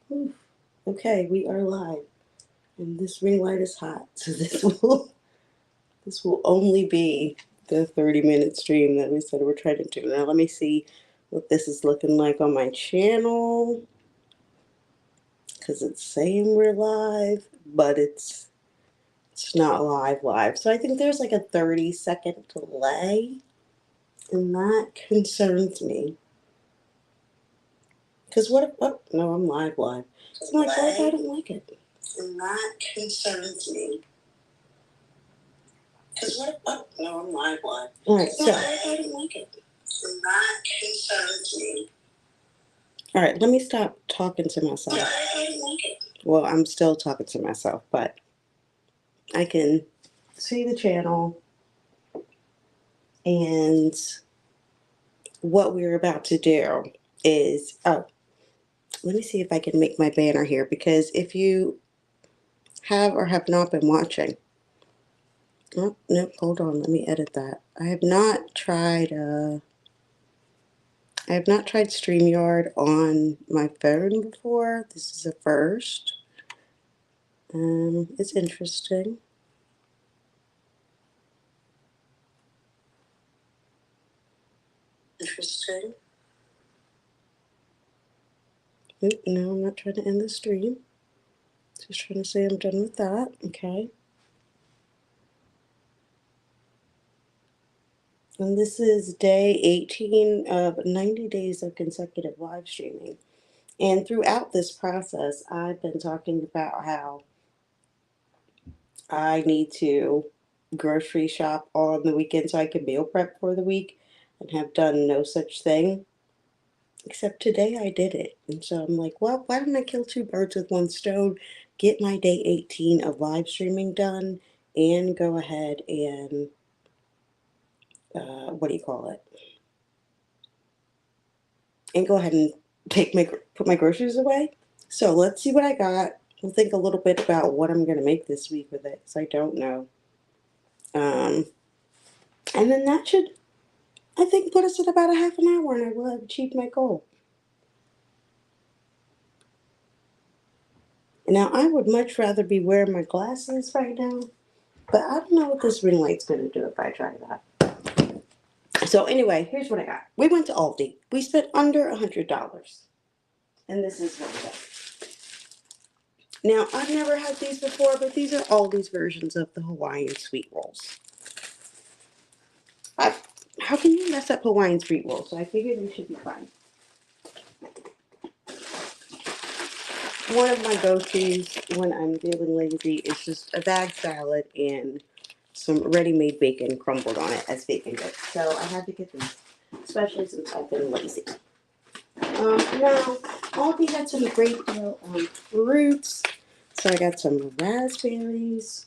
Whew. Okay, we are live, and this ring light is hot, so this will only be the 30-minute stream that we said we're trying to do. Now let me see what this is looking like on my channel, because it's saying we're live, but it's not live. So I think there's like a 30-second delay, and that concerns me. Because what if, oh, no, I'm live. So I'm like, what if I don't like it? And that concerns me. Because what if, oh, no, I'm live. All right, so. What if I don't like it? And that concerns me. All right, let me stop talking to myself. What if I don't like it? Well, I'm still talking to myself, but I can see the channel and what we're about to do is, oh, let me see if I can make my banner here, because if you have or have not been watching, oh, nope, hold on, let me edit that. I have not tried StreamYard on my phone before. This is a first. It's interesting. Oop, no, I'm not trying to end the stream. Just trying to say I'm done with that. Okay. And this is day 18 of 90 days of consecutive live streaming. And throughout this process, I've been talking about how I need to grocery shop on the weekend so I can meal prep for the week, and have done no such thing. Except today I did it. And so I'm like, well, why don't I kill two birds with one stone? Get my day 18 of live streaming done and go ahead and, what do you call it? And go ahead and put my groceries away. So let's see what I got. We'll think a little bit about what I'm going to make this week with it, because I don't know. And then that should, I think, put us at about a half an hour, and I will have achieved my goal. Now, I would much rather be wearing my glasses right now, but I don't know what this ring light's going to do if I try that. So anyway, here's what I got. We went to ALDI. We spent under $100. And this is what we got. Now, I've never had these before, but these are Aldi's versions of the Hawaiian sweet rolls. How can you mess up Hawaiian sweet rolls? So I figured they should be fine. One of my go-tos when I'm feeling lazy is just a bag salad and some ready-made bacon crumbled on it as bacon dip. So I had to get these, especially since I've been lazy. Now, Aldi had some great deal on fruits. So I got some raspberries.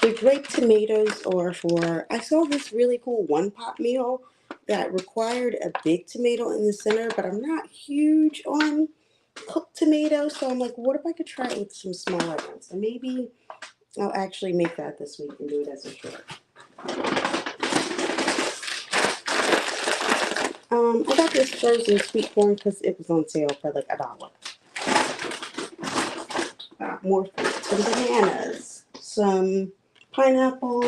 The grape tomatoes are for, I saw this really cool one-pot meal that required a big tomato in the center, but I'm not huge on cooked tomatoes, so I'm like, what if I could try it with some smaller ones? And maybe I'll actually make that this week and do it as a short. I got this frozen sweet corn because it was on sale for like $1. More fruit, some bananas, some pineapple,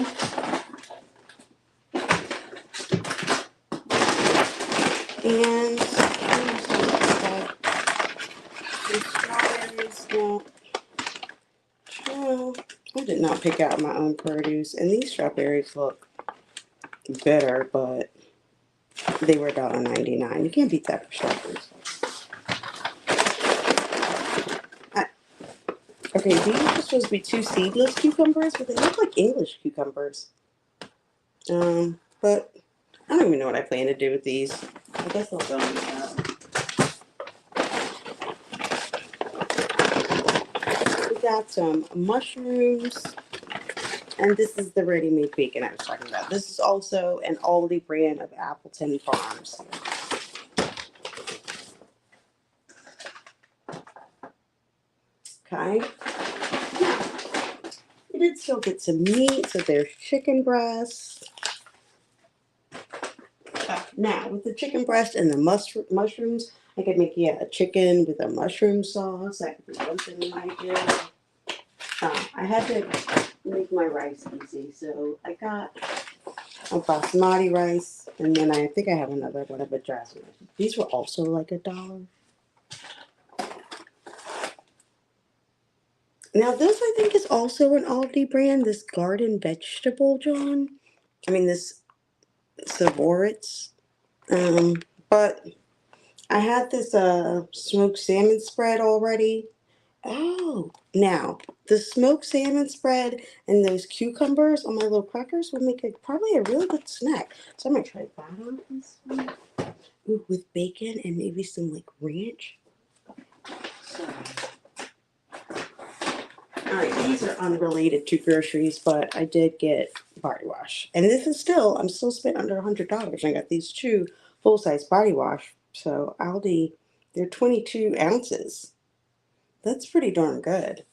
and some strawberries. Now, I did not pick out my own produce, and these strawberries look better, but they were $1.99. You can't beat that for strawberries. Okay, these are supposed to be 2 seedless cucumbers, but they look like English cucumbers. But I don't even know what I plan to do with these. I guess I'll go in the We got some mushrooms, and this is the ready-made bacon I was talking about. This is also an Aldi brand of Appleton Farms. Okay. We did still get some meat, so there's chicken breasts. Now, with the chicken breast and the mushrooms, I could make, yeah, a chicken with a mushroom sauce. That could be one thing that I do. I had to make my rice easy, so I got a basmati rice, and then I think I have another one of a jasmine rice. These were also like $1. Now this I think is also an Aldi brand, this garden vegetable, John. I mean this Savoritz. But I had this smoked salmon spread already. Oh, now the smoked salmon spread and those cucumbers on my little crackers will make it probably a really good snack. So I'm gonna try that on this one. Ooh, with bacon and maybe some like ranch. So, all right, these are unrelated to groceries, but I did get body wash, and this is still I'm still spent under $100. I got these two full size body wash. So Aldi, they're 22 ounces. That's pretty darn good.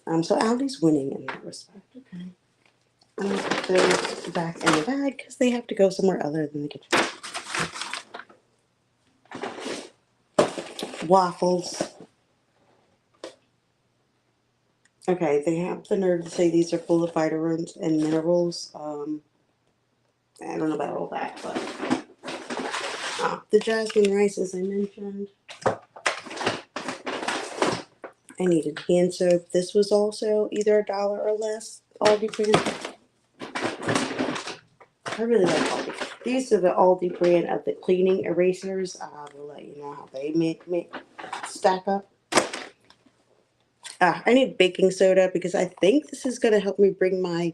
So Aldi's winning in that respect. Okay. I'm gonna put those back in the bag because they have to go somewhere other than the kitchen. Waffles. Okay, they have the nerve to say these are full of vitamins and minerals. I don't know about all that, but the jasmine rice, as I mentioned. I needed hand soap. This was also either $1 or less. Aldi brand. I really like Aldi. These are the Aldi brand of the cleaning erasers. I will let you know how they make stack up. I need baking soda because I think this is going to help me bring my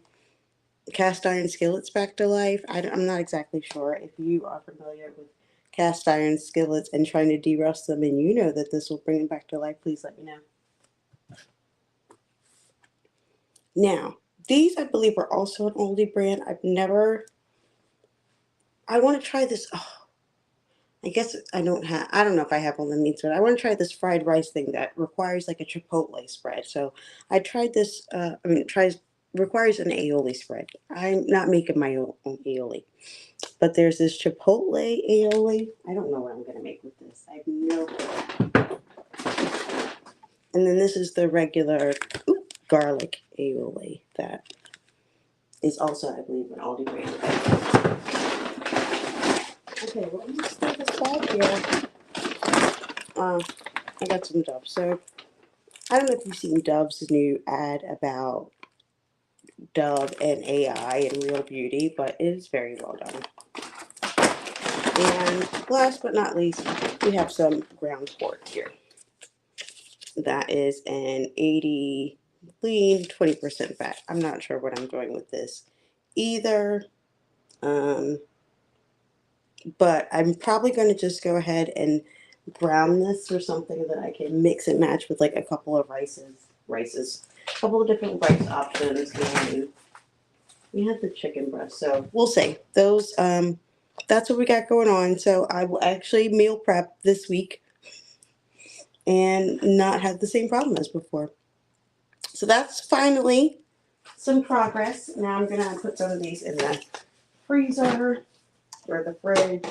cast iron skillets back to life. I'm not exactly sure. If you are familiar with cast iron skillets and trying to de-rust them and you know that this will bring them back to life, please let me know. Now, these I believe are also an Aldi brand. I want to try this. Oh, I guess I don't know if I have all the meats, but I want to try this fried rice thing that requires like a chipotle spread. So I tried this, requires an aioli spread. I'm not making my own aioli, but there's this chipotle aioli. I don't know what I'm going to make with this. I have no clue. And then this is the regular garlic aioli that is also, I believe, an Aldi brand. Okay, well, I'm just throw this back here. I got some Dove soap. I don't know if you've seen Dove's new ad about Dove and AI and Real Beauty, but it is very well done. And last but not least, we have some ground pork here. That is an 80 lean, 20% fat. I'm not sure what I'm doing with this either. But I'm probably going to just go ahead and brown this or something that I can mix and match with like a couple of rices, a couple of different rice options, and we have the chicken breast. So we'll see. Those, that's what we got going on. So I will actually meal prep this week and not have the same problem as before. So that's finally some progress. Now I'm gonna put some of these in the freezer or the fridge.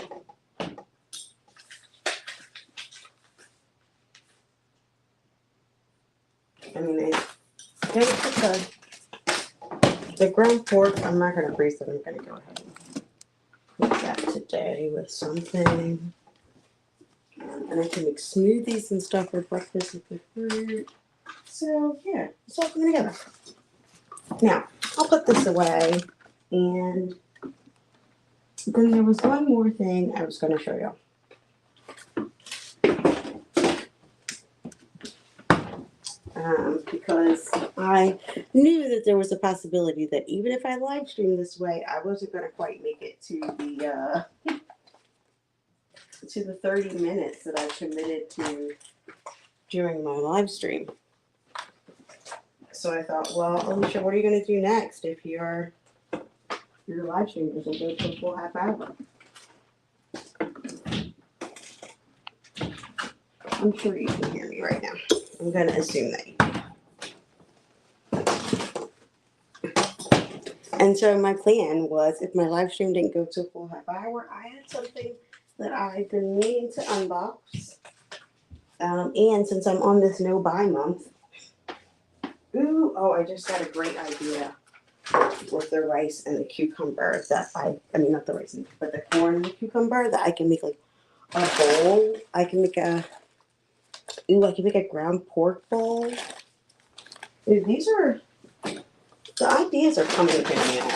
I mean, the ground pork, I'm not going to freeze it. I'm going to go ahead and make that today with something. And I can make smoothies and stuff for breakfast with the fruit. So, yeah, it's all coming together. Now, I'll put this away. And then there was one more thing I was going to show you. Because I knew that there was a possibility that even if I live streamed this way, I wasn't going to quite make it to the 30 minutes that I committed to during my live stream. So I thought, well, Alicia, what are you going to do next if your live stream doesn't go to a full half hour? I'm sure you can hear me right now. I'm going to assume that you can. And so my plan was, if my live stream didn't go to a full half hour, I had something that I've been meaning to unbox. And since I'm on this no buy month, I just got a great idea with the rice and the cucumber I mean, not the rice, but the corn and the cucumber that I can make like a bowl. I can make a ground pork bowl. Dude, the ideas are coming to me now.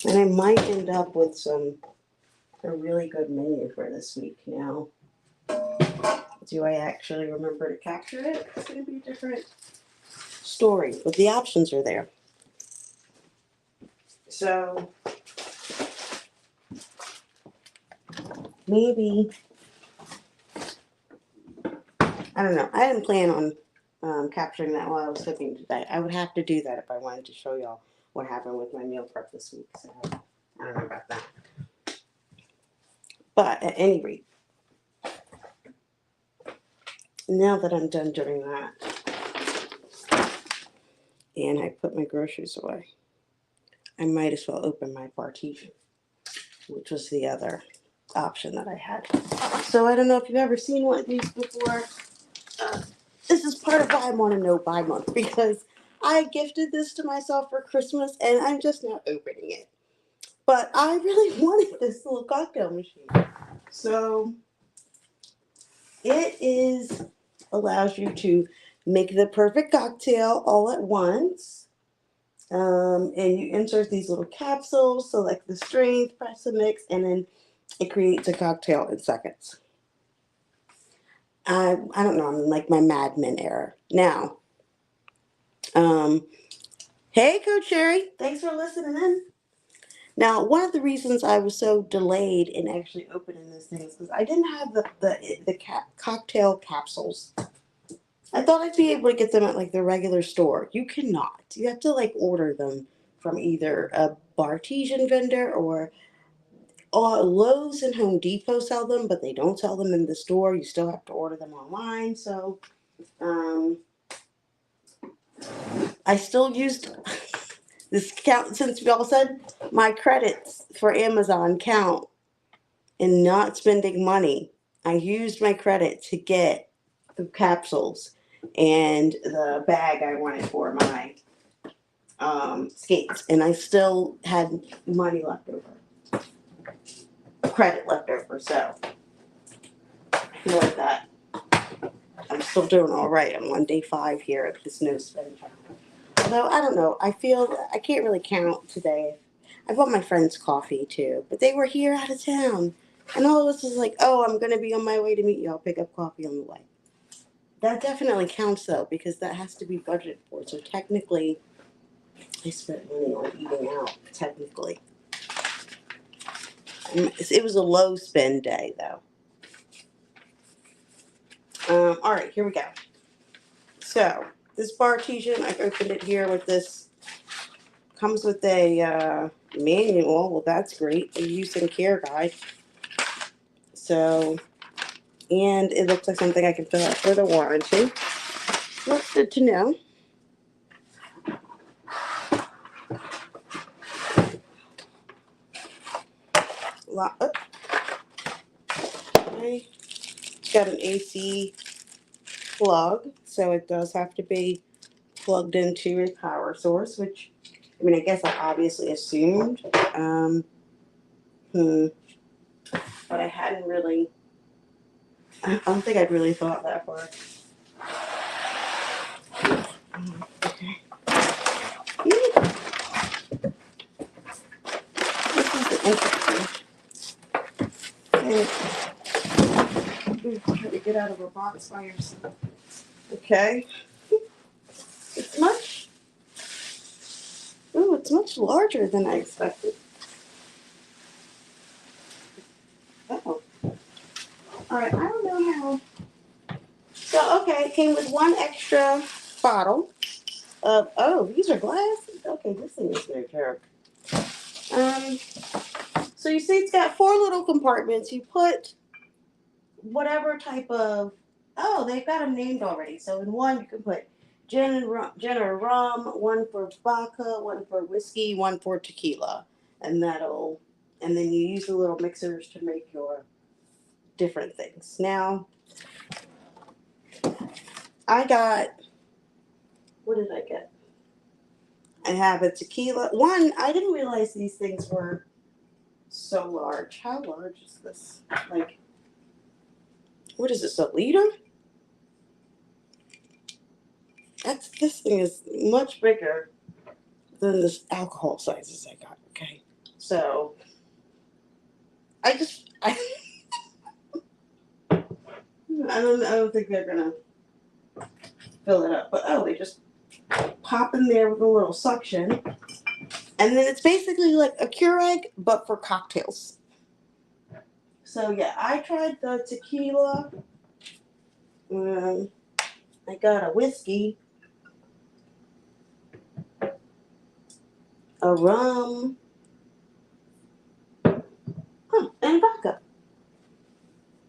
And I might end up with a really good menu for this week now. Do I actually remember to capture it? It's going to be a different story, but the options are there. So maybe, I don't know. I didn't plan on capturing that while I was cooking today. I would have to do that if I wanted to show y'all what happened with my meal prep this week. So I don't know about that. But at any rate, now that I'm done doing that, and I put my groceries away, I might as well open my Bartesian, which was the other option that I had. So I don't know if you've ever seen one of these before. This is part of why I'm on a no buy month, because I gifted this to myself for Christmas and I'm just now opening it. But I really wanted this little cocktail machine. So it allows you to make the perfect cocktail all at once. And you insert these little capsules, select the strength, press the mix, and then it creates a cocktail in seconds. I don't know, I'm in like my Mad Men era. Now, hey Coach Sherry, thanks for listening in. Now, one of the reasons I was so delayed in actually opening this thing is because I didn't have the cocktail capsules. I thought I'd be able to get them at like the regular store. You cannot. You have to like order them from either a Bartesian vendor or Lowe's and Home Depot sell them, but they don't sell them in the store. You still have to order them online. So, I still used this count, since we all said my credits for Amazon count in not spending money. I used my credit to get the capsules and the bag I wanted for my skates, and I still had money left over, credit left over. So I feel like that I'm still doing all right. I'm on day 5 here at this no spend challenge. Although I don't know, I feel I can't really count today. I bought my friends coffee too, but they were here out of town, and all of us was like, "Oh, I'm gonna be on my way to meet you. I'll pick up coffee on the way." That definitely counts though, because that has to be budgeted for. So technically, I spent money on eating out. Technically, it was a low spend day though. All right, here we go. So this Bartesian, I've opened it here with this. Comes with a manual. Well, that's great. A use and care guide. So, and it looks like something I can fill out for the warranty. That's good to know. Okay. It's got an AC plug, so it does have to be plugged into a power source, which, I mean, I guess I obviously assumed. But I hadn't really, I don't think I'd really thought that far. Okay. This is interesting. Try to get out of a box by yourself. Okay. It's much larger than I expected. Oh. All right, I don't know how. So, okay, it came with one extra bottle of, these are glass? Okay, this thing is no joke. So you see it's got 4 little compartments. You put whatever type of, they've got them named already. So in one you can put gin or rum, one for vodka, one for whiskey, one for tequila. And then you use the little mixers to make your different things. Now, I got, what did I get? I have a tequila. One, I didn't realize these things were so large. How large is this? Like, what is this, a liter? This thing is much bigger than this alcohol sizes I got. Okay. So, I don't think they're gonna fill it up. But oh, they just pop in there with a little suction. And then it's basically like a Keurig, but for cocktails. So yeah, I tried the tequila. I got a whiskey, a rum, and vodka.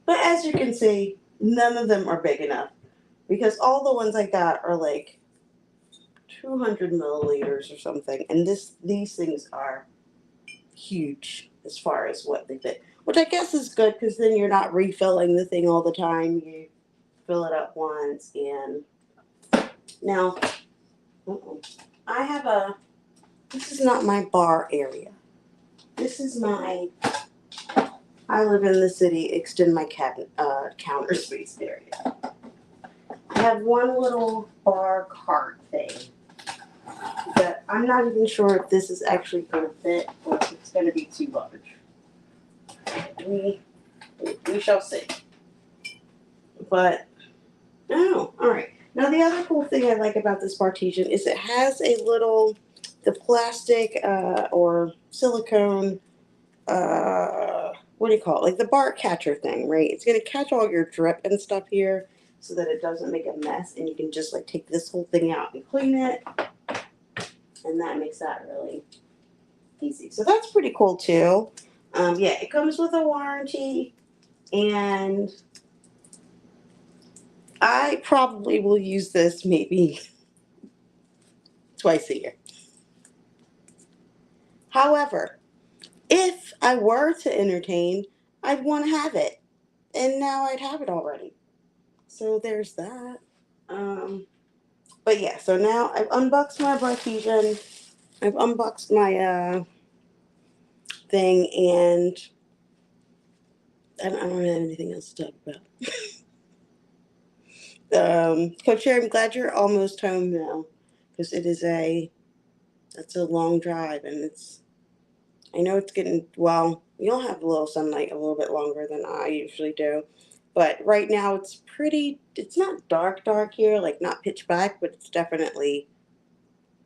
But as you can see, none of them are big enough because all the ones I got are like 200 milliliters or something, and these things are huge as far as what they fit. Which I guess is good because then you're not refilling the thing all the time. You fill it up once, and now I have a. This is not my bar area. This is my. I live in the city. Extend my counter space area. I have one little bar cart thing that I'm not even sure if this is actually going to fit or if it's going to be too large. We shall see. But I don't know. All right. Now the other cool thing I like about this Bartesian is it has the plastic or silicone. What do you call it? Like the bar catcher thing, right? It's going to catch all your drip and stuff here so that it doesn't make a mess, and you can just like take this whole thing out and clean it, and that makes that really easy. So that's pretty cool too. Yeah, it comes with a warranty, and I probably will use this maybe twice a year. However, if I were to entertain, I'd want to have it, and now I'd have it already. So there's that. But yeah, so now I've unboxed my Bartesian. I've unboxed my thing, and I don't have anything else to talk about. Coach Sherry, I'm glad you're almost home now, because that's a long drive, and I know it's getting, well, you'll have a little sunlight a little bit longer than I usually do. But right now it's not dark here, like not pitch black, but it's definitely,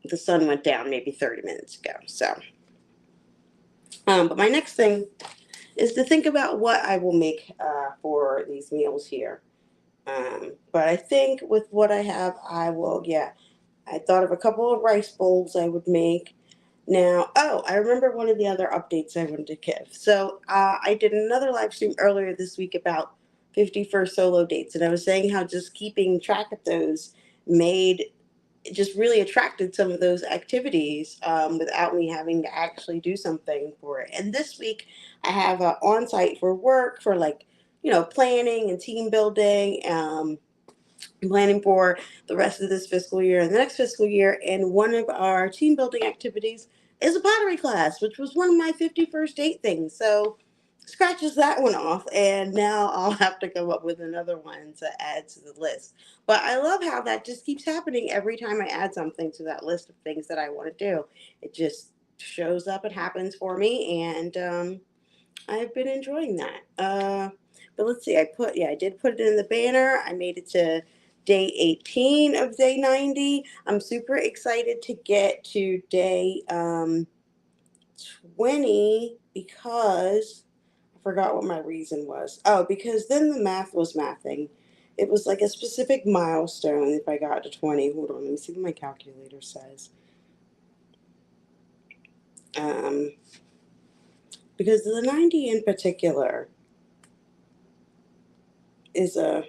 the sun went down maybe 30 minutes ago. So, but my next thing is to think about what I will make for these meals here. But I think with what I have, I thought of a couple of rice bowls I would make. Now, I remember one of the other updates I wanted to give. So I did another live stream earlier this week about 51st solo dates, and I was saying how just keeping track of those just really attracted some of those activities without me having to actually do something for it. And this week I have on-site for work for planning and team building. Planning for the rest of this fiscal year and the next fiscal year. And one of our team building activities is a pottery class, which was one of my 51st date things. So scratches that one off, and now I'll have to come up with another one to add to the list. But I love how that just keeps happening every time I add something to that list of things that I want to do. It just shows up and happens for me, and I've been enjoying that. But let's see, I did put it in the banner. I made it to day 18 of day 90. I'm super excited to get to day 20 because I forgot what my reason was. Oh, because then the math was mathing. It was like a specific milestone if I got to 20. Hold on, let me see what my calculator says. Because the 90 in particular is a...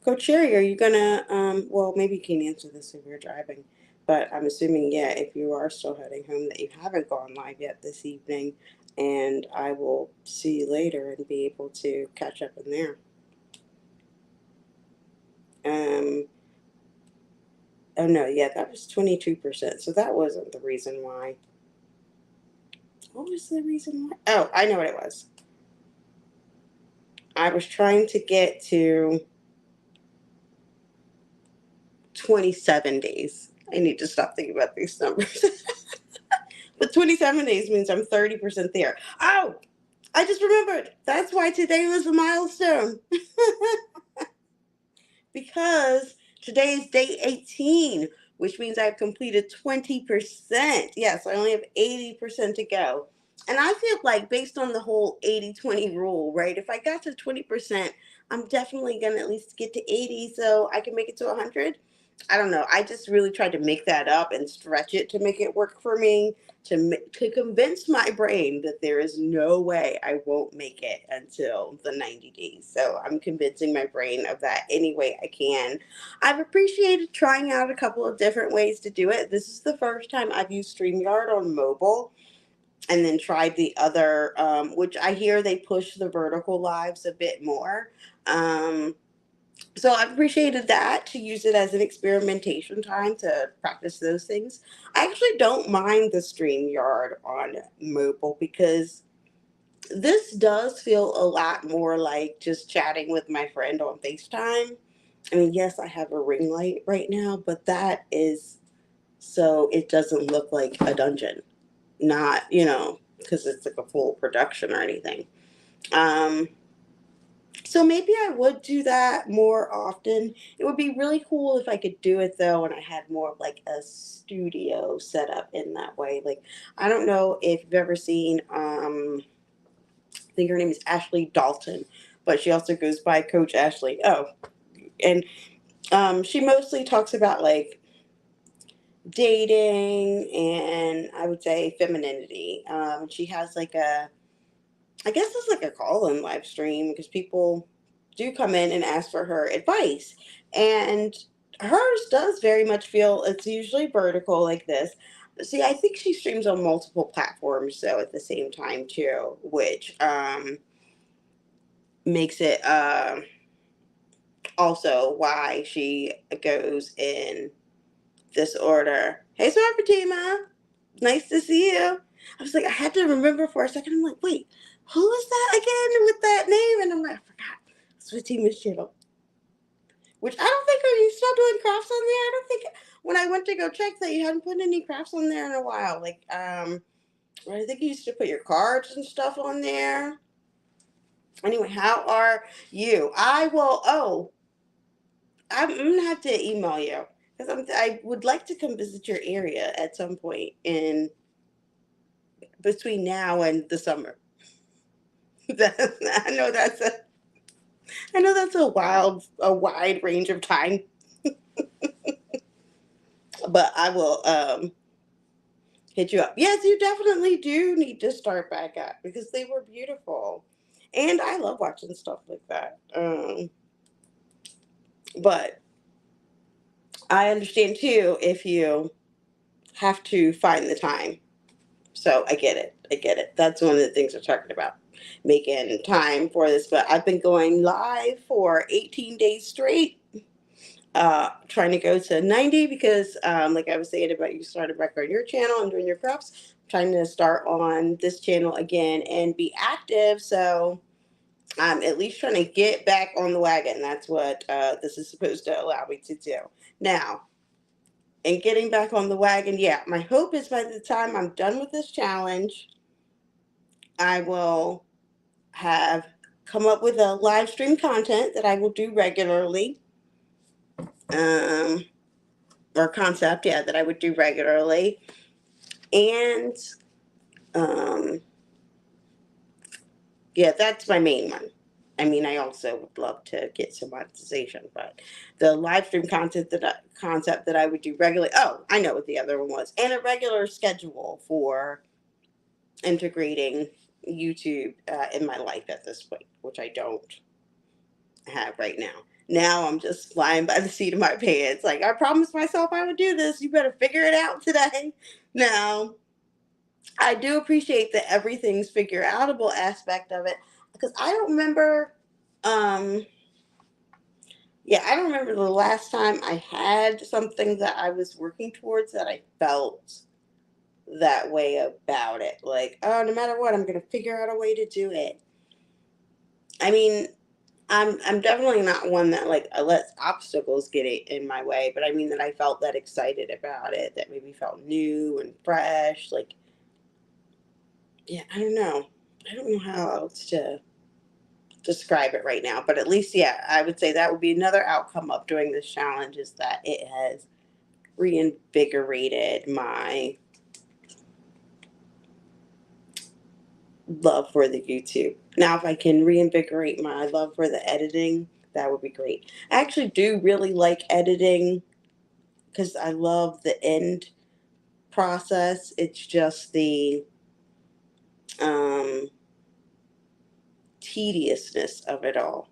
Coach Sherry, are you gonna, well, maybe you can answer this if you're driving, but I'm assuming, yeah, if you are still heading home, that you haven't gone live yet this evening. and I will see you later and be able to catch up in there. Um, oh no, yeah, that was 22%. So that wasn't the reason why. What was the reason why? Oh, I know what it was. I was trying to get to 27 days. I need to stop thinking about these numbers. But 27 days means I'm 30% there. Oh, I just remembered. That's why today was a milestone. Because today is day 18, which means I've completed 20%. Yes, I only have 80% to go. And I feel like based on the whole 80-20 rule, right? If I got to 20%, I'm definitely going to at least get to 80 so I can make it to 100. I don't know. I just really tried to make that up and stretch it to make it work for me, to convince my brain that there is no way I won't make it until the 90 days. So I'm convincing my brain of that any way I can. I've appreciated trying out a couple of different ways to do it. This is the first time I've used StreamYard on mobile, and then tried the other, which I hear they push the vertical lives a bit more. So I've appreciated that, to use it as an experimentation time to practice those things. I actually don't mind the StreamYard on mobile because this does feel a lot more like just chatting with my friend on FaceTime. I mean, yes, I have a ring light right now, but that is so it doesn't look like a dungeon. Not, because it's like a full production or anything. Um, So maybe I would do that more often. It would be really cool if I could do it though, and I had more of like a studio set up in that way. Like, I don't know if you've ever seen, I think her name is Ashley Dalton, but she also goes by Coach Ashley. Oh, and she mostly talks about like dating and I would say femininity. She has like I guess it's like a call-in live stream because people do come in and ask for her advice. And hers does very much feel, it's usually vertical like this. See, I think she streams on multiple platforms though at the same time too, which makes it also why she goes in this order. Hey, Smart Fatima, nice to see you. I was like, I had to remember for a second. I'm like, wait, who is that again with that name? And I'm like, I forgot. It's Fatima's channel. Which I don't think, are you still doing crafts on there? I don't think, when I went to go check, that you hadn't put any crafts on there in a while. Like, I think you used to put your cards and stuff on there. Anyway, how are you? I'm gonna have to email you because I would like to come visit your area at some point in between now and the summer. I know that's a wide range of time, but I will hit you up. Yes, you definitely do need to start back up because they were beautiful, and I love watching stuff like that. But I understand too if you have to find the time. So I get it. I get it. That's one of the things we're talking about, making time for this. But I've been going live for 18 days straight, trying to go to 90 because, like I was saying about you started back on your channel and doing your props, I'm trying to start on this channel again and be active. So I'm at least trying to get back on the wagon. That's what this is supposed to allow me to do. Now, and getting back on the wagon, yeah, my hope is by the time I'm done with this challenge, I will have come up with a live stream content that I will do regularly, um, or concept, yeah, that I would do regularly. And um, yeah, that's my main one. I mean, I also would love to get some monetization, but the live stream concept that I would do regularly. Oh, I know what the other one was, and a regular schedule for integrating YouTube in my life at this point, which I don't have right now. Now I'm just flying by the seat of my pants. Like, I promised myself I would do this. You better figure it out today. Now, I do appreciate the everything's figure outable aspect of it, because I don't remember. Um, yeah, I don't remember the last time I had something that I was working towards that I felt that way about it. Like, oh, no matter what, I'm gonna figure out a way to do it. I mean, I'm definitely not one that like lets obstacles get in my way, but I mean that I felt that excited about it, that maybe felt new and fresh. Like, yeah, I don't know. I don't know how else to describe it right now, but at least, yeah, I would say that would be another outcome of doing this challenge, is that it has reinvigorated my love for the YouTube. Now, if I can reinvigorate my love for the editing, that would be great. I actually do really like editing because I love the end process. It's just the um, tediousness of it all.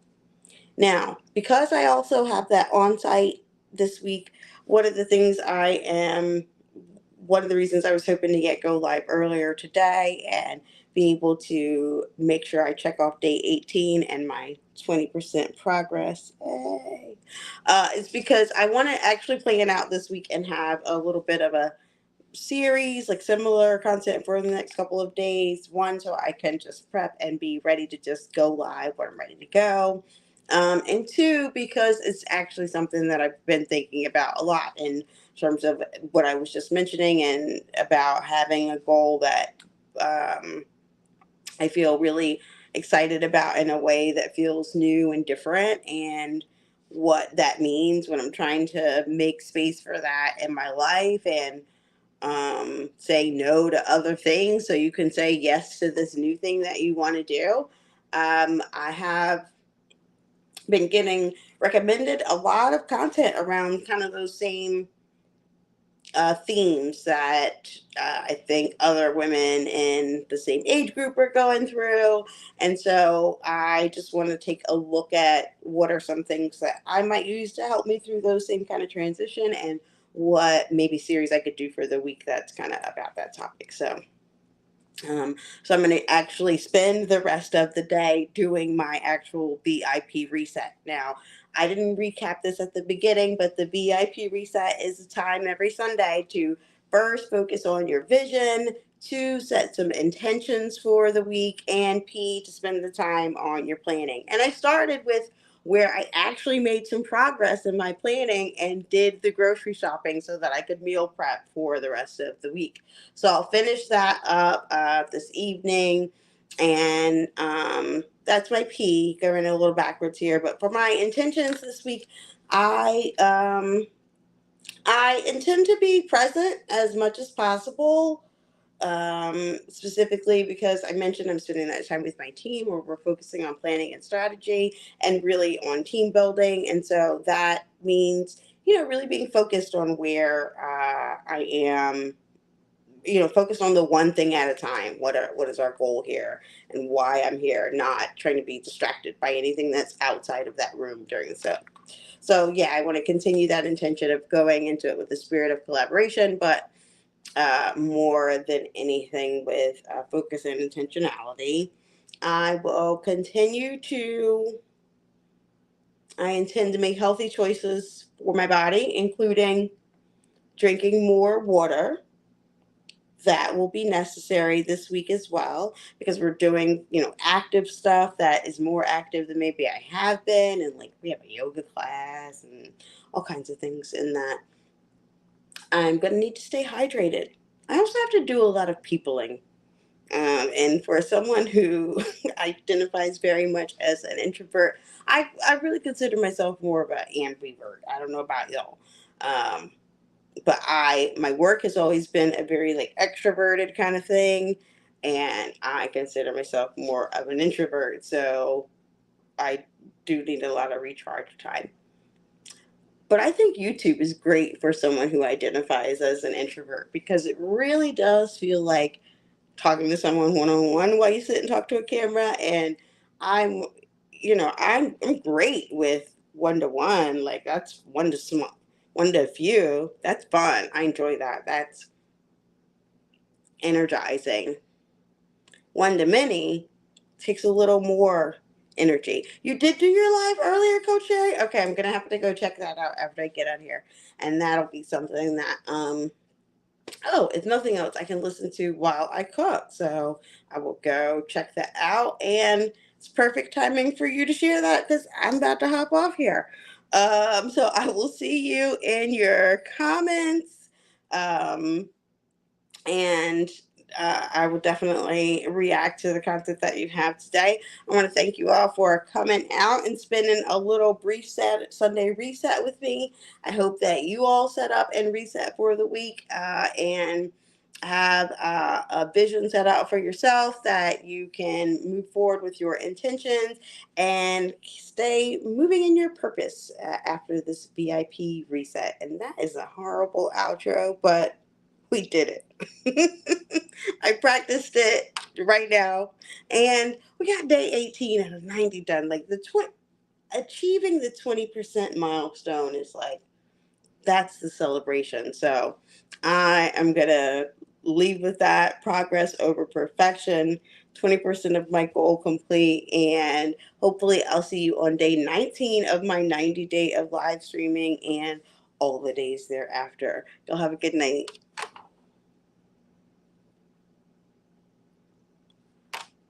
Now, because I also have that on site this week, one of the things I am, one of the reasons I was hoping to get go live earlier today and be able to make sure I check off day 18 and my 20% progress, hey, is because I want to actually plan out this week and have a little bit of a series, like similar content for the next couple of days. One, so I can just prep and be ready to just go live when I'm ready to go. And two, because it's actually something that I've been thinking about a lot in terms of what I was just mentioning, and about having a goal that um, I feel really excited about in a way that feels new and different, and what that means when I'm trying to make space for that in my life, and say no to other things so you can say yes to this new thing that you want to do. I have been getting recommended a lot of content around kind of those same themes that I think other women in the same age group are going through. And so I just want to take a look at what are some things that I might use to help me through those same kind of transition, and what maybe series I could do for the week that's kind of about that topic. So I'm going to actually spend the rest of the day doing my actual BIP reset. Now, I didn't recap this at the beginning, but the BIP reset is a time every Sunday to first focus on your vision, two, set some intentions for the week, and P, to spend the time on your planning. And I started with where I actually made some progress in my planning and did the grocery shopping so that I could meal prep for the rest of the week. So I'll finish that up this evening. And that's my P, going a little backwards here. But for my intentions this week, I I intend to be present as much as possible. Specifically because I mentioned I'm spending that time with my team, where we're focusing on planning and strategy and really on team building. And so that means, really being focused on where I am, focus on the one thing at a time. What is our goal here, and why I'm here, not trying to be distracted by anything that's outside of that room during the show. So yeah, I want to continue that intention of going into it with the spirit of collaboration, but more than anything with focus and intentionality. I will continue to, I intend to make healthy choices for my body, including drinking more water. That will be necessary this week as well, because we're doing, active stuff that is more active than maybe I have been. And like, we have a yoga class and all kinds of things in that. I'm going to need to stay hydrated. I also have to do a lot of peopling. And for someone who identifies very much as an introvert, I really consider myself more of an ambivert. I don't know about y'all. Um, but my work has always been a very like extroverted kind of thing, and I consider myself more of an introvert. So I do need a lot of recharge time. But I think YouTube is great for someone who identifies as an introvert, because it really does feel like talking to someone one on one while you sit and talk to a camera. And I'm, I'm great with one to one. Like, that's one to small, one to few. That's fun. I enjoy that. energizing. One to many takes a little more energy. You did do your live earlier, Coach Sherry? Okay, I'm gonna have to go check that out after I get out here. And that'll be something that oh, if nothing else, I can listen to while I cook. So I will go check that out. And it's perfect timing for you to share that because I'm about to hop off here. So I will see you in your comments. Um, and I will definitely react to the content that you have today. I want to thank you all for coming out and spending a little brief Sunday reset with me. I hope that you all set up and reset for the week and have a vision set out for yourself that you can move forward with your intentions and stay moving in your purpose after this VIP reset. And that is a horrible outro, but we did it. I practiced it right now, and we got day 18 out of 90 done. Like achieving the 20% milestone is like that's the celebration. So I am gonna leave with that progress over perfection. 20% of my goal complete, and hopefully I'll see you on day 19 of my 90 day of live streaming and all the days thereafter. Y'all have a good night.